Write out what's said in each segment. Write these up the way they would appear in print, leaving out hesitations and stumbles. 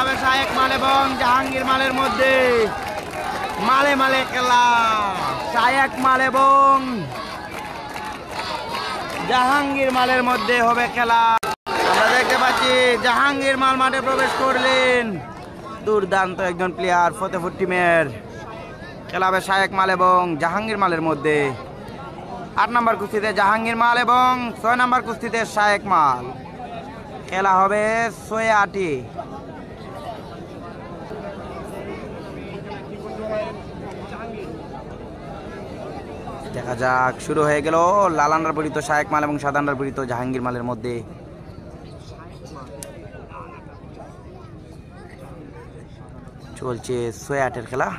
হবে শায়েক মাল এবং জাহাঙ্গীর মালের মধ্যে। মালে মালে খেলা, শায়েক মাল এবং জাহাঙ্গীর মালের মধ্যে হবে খেলা। আমরা দেখতে পাচ্ছি জাহাঙ্গীর মাল মাঠে প্রবেশ করলেন। দুর্দান্ত একজন প্লেয়ার ফতেপুর টিমের। খেলা হবে শায়েক মাল এবং জাহাঙ্গীর মালের মধ্যে। 8 নম্বর কুস্তিতে জাহাঙ্গীর মাল এবং 6 নম্বর কুস্তিতে শায়েক মাল। খেলা হবে 6-8। দেখা যাক, শুরু হয়ে গেল লাল আন্ডার পরিত শায়েক মাল এবং সাদা আন্ডার পরিত জাহাঙ্গীর মালের মধ্যে। চলছে 6-8 খেলা।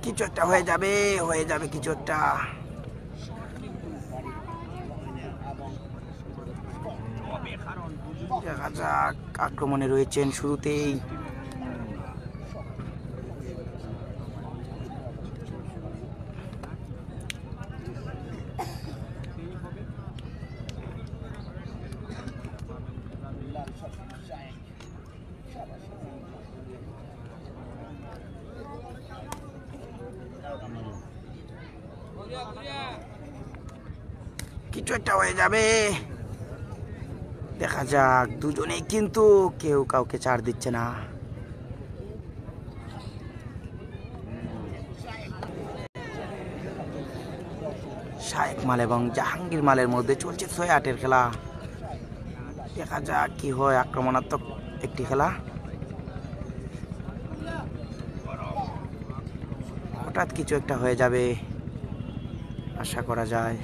কিছু একটা হয়ে যাবে কিছু একটা। দেখা যাক, আক্রমণে রয়েছেন শুরুতেই কিছু একটা হয়ে যাবে। দেখা যাক, দুজনেই কিন্তু কেউ কাউকে ছাড় দিচ্ছে না। শায়েক মাল এবং জাহাঙ্গীর মালের মধ্যে চলছে 6-8 খেলা। দেখা যাক কি হয়, আক্রমণাত্মক একটি খেলা। হঠাৎ কিছু একটা হয়ে যাবে আশা করা যায়।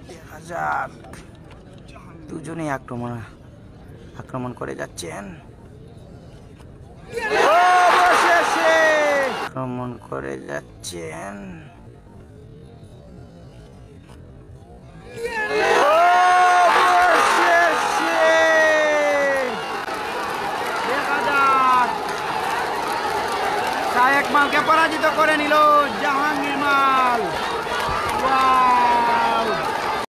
দেখা যাক, দুজনেই আক্রমণ করে যাচ্ছেন। আক্রমণ করে যাচ্ছেন। শায়েক মালকে পরাজিত করে নিল জাহাঙ্গীর মাল।